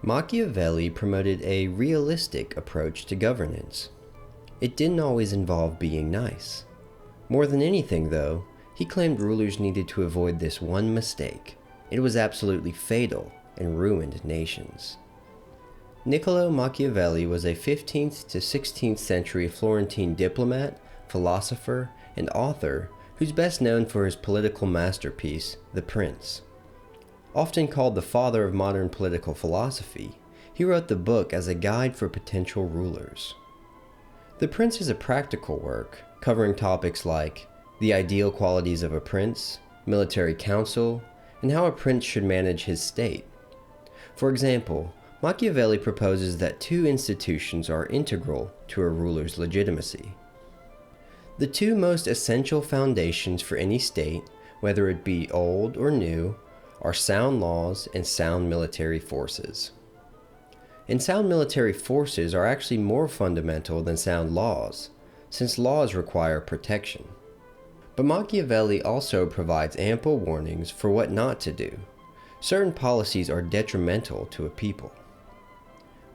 Machiavelli promoted a realistic approach to governance. It didn't always involve being nice. More than anything, though, he claimed rulers needed to avoid this one mistake. It was absolutely fatal and ruined nations. Niccolo Machiavelli was a 15th to 16th century Florentine diplomat, philosopher, and author who's best known for his political masterpiece, The Prince. Often called the father of modern political philosophy, he wrote the book as a guide for potential rulers. The Prince is a practical work covering topics like the ideal qualities of a prince, military counsel, and how a prince should manage his state. For example, Machiavelli proposes that two institutions are integral to a ruler's legitimacy. The two most essential foundations for any state, whether it be old or new, are sound laws and sound military forces. And sound military forces are actually more fundamental than sound laws, since laws require protection. But Machiavelli also provides ample warnings for what not to do. Certain policies are detrimental to a people.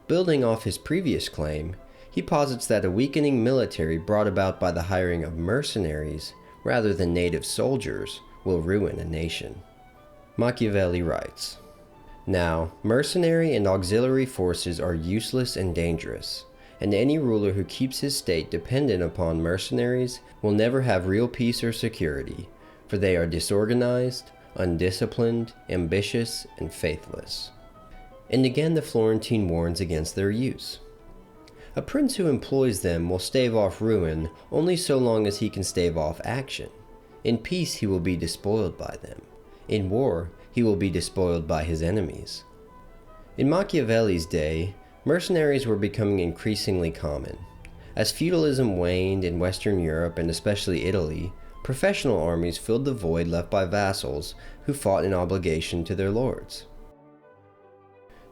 Building off his previous claim, he posits that a weakening military brought about by the hiring of mercenaries rather than native soldiers will ruin a nation. Machiavelli writes, "Now, mercenary and auxiliary forces are useless and dangerous, and any ruler who keeps his state dependent upon mercenaries will never have real peace or security, for they are disorganized, undisciplined, ambitious, and faithless." And again the Florentine warns against their use. A prince who employs them will stave off ruin only so long as he can stave off action. In peace he will be despoiled by them. In war, he will be despoiled by his enemies. In Machiavelli's day, mercenaries were becoming increasingly common. As feudalism waned in Western Europe and especially Italy, professional armies filled the void left by vassals who fought in obligation to their lords.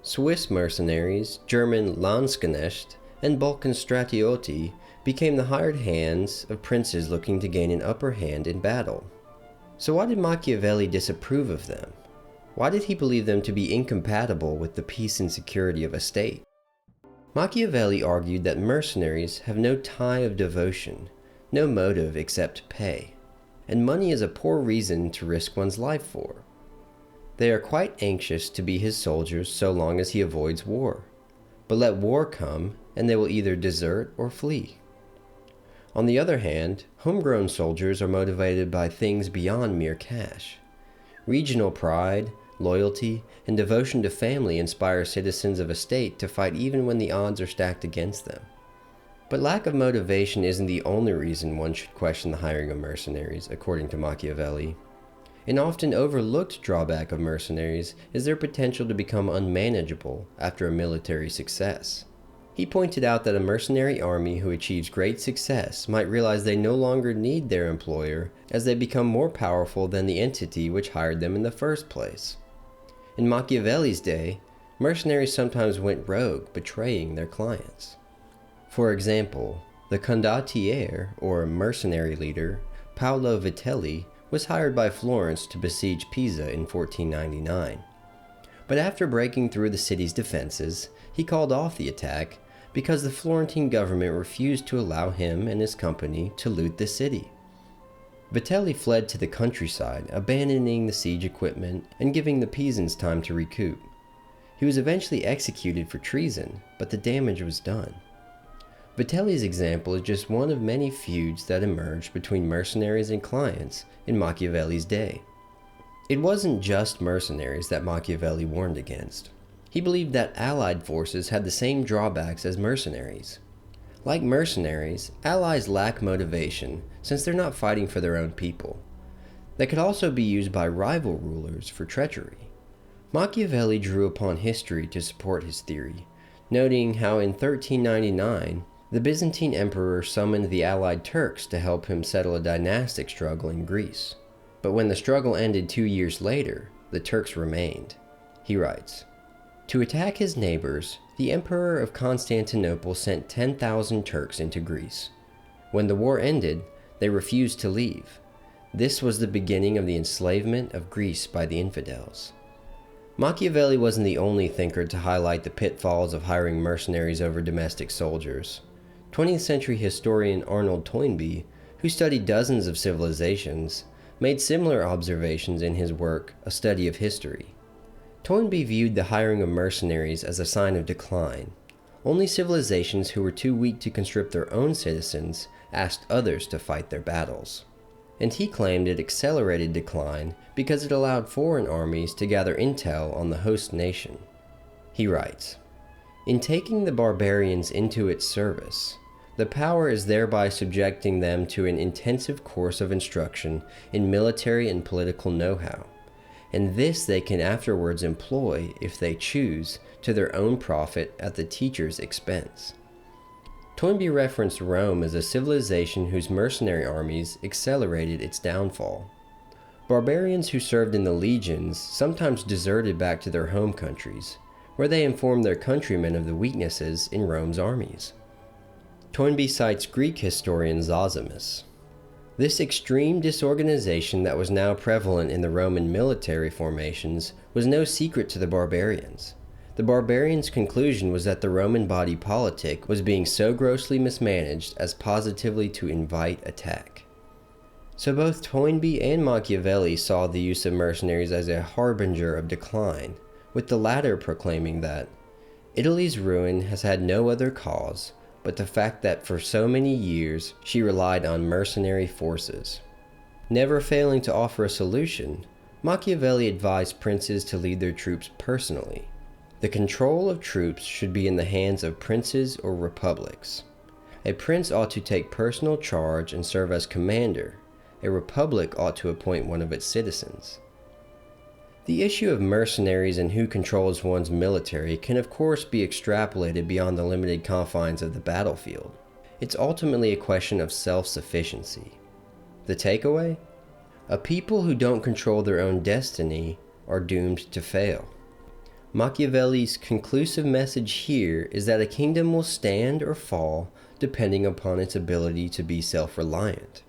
Swiss mercenaries, German Landsknecht, and Balkan stratioti became the hired hands of princes looking to gain an upper hand in battle. So why did Machiavelli disapprove of them? Why did he believe them to be incompatible with the peace and security of a state? Machiavelli argued that mercenaries have no tie of devotion, no motive except pay, and money is a poor reason to risk one's life for. They are quite anxious to be his soldiers so long as he avoids war, but let war come and they will either desert or flee. On the other hand, homegrown soldiers are motivated by things beyond mere cash. Regional pride, loyalty, and devotion to family inspire citizens of a state to fight even when the odds are stacked against them. But lack of motivation isn't the only reason one should question the hiring of mercenaries, according to Machiavelli. An often overlooked drawback of mercenaries is their potential to become unmanageable after a military success. He pointed out that a mercenary army who achieves great success might realize they no longer need their employer as they become more powerful than the entity which hired them in the first place. In Machiavelli's day, mercenaries sometimes went rogue, betraying their clients. For example, the condottiere, or mercenary leader, Paolo Vitelli, was hired by Florence to besiege Pisa in 1499. But after breaking through the city's defenses, he called off the attack because the Florentine government refused to allow him and his company to loot the city. Vitelli fled to the countryside, abandoning the siege equipment and giving the Pisans time to recoup. He was eventually executed for treason, but the damage was done. Vitelli's example is just one of many feuds that emerged between mercenaries and clients in Machiavelli's day. It wasn't just mercenaries that Machiavelli warned against. He believed that allied forces had the same drawbacks as mercenaries. Like mercenaries, allies lack motivation since they're not fighting for their own people. They could also be used by rival rulers for treachery. Machiavelli drew upon history to support his theory, noting how in 1399, the Byzantine emperor summoned the allied Turks to help him settle a dynastic struggle in Greece. But when the struggle ended 2 years later, the Turks remained. He writes, "To attack his neighbors, the emperor of Constantinople sent 10,000 Turks into Greece. When the war ended, they refused to leave. This was the beginning of the enslavement of Greece by the infidels." Machiavelli wasn't the only thinker to highlight the pitfalls of hiring mercenaries over domestic soldiers. 20th century historian Arnold Toynbee, who studied dozens of civilizations, made similar observations in his work, A Study of History. Toynbee viewed the hiring of mercenaries as a sign of decline. Only civilizations who were too weak to conscript their own citizens asked others to fight their battles. And he claimed it accelerated decline because it allowed foreign armies to gather intel on the host nation. He writes, "In taking the barbarians into its service, the power is thereby subjecting them to an intensive course of instruction in military and political know-how, and this they can afterwards employ, if they choose, to their own profit at the teacher's expense." Toynbee referenced Rome as a civilization whose mercenary armies accelerated its downfall. Barbarians who served in the legions sometimes deserted back to their home countries, where they informed their countrymen of the weaknesses in Rome's armies. Toynbee cites Greek historian Zosimus. This extreme disorganization that was now prevalent in the Roman military formations was no secret to the barbarians. The barbarians' conclusion was that the Roman body politic was being so grossly mismanaged as positively to invite attack. So both Toynbee and Machiavelli saw the use of mercenaries as a harbinger of decline, with the latter proclaiming that Italy's ruin has had no other cause but the fact that for so many years she relied on mercenary forces. Never failing to offer a solution, Machiavelli advised princes to lead their troops personally. The control of troops should be in the hands of princes or republics. A prince ought to take personal charge and serve as commander. A republic ought to appoint one of its citizens. The issue of mercenaries and who controls one's military can of course be extrapolated beyond the limited confines of the battlefield. It's ultimately a question of self-sufficiency. The takeaway? A people who don't control their own destiny are doomed to fail. Machiavelli's conclusive message here is that a kingdom will stand or fall depending upon its ability to be self-reliant.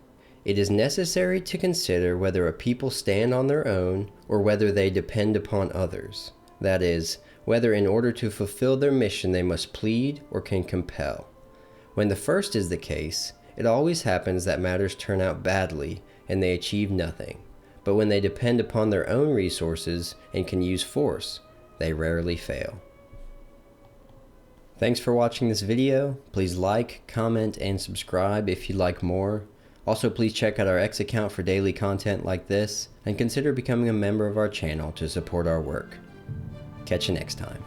It is necessary to consider whether a people stand on their own or whether they depend upon others. That is, whether in order to fulfill their mission they must plead or can compel. When the first is the case, it always happens that matters turn out badly and they achieve nothing. But when they depend upon their own resources and can use force, they rarely fail. Thanks for watching this video. Please like, comment, and subscribe if you'd like more. Also, please check out our X account for daily content like this, and consider becoming a member of our channel to support our work. Catch you next time.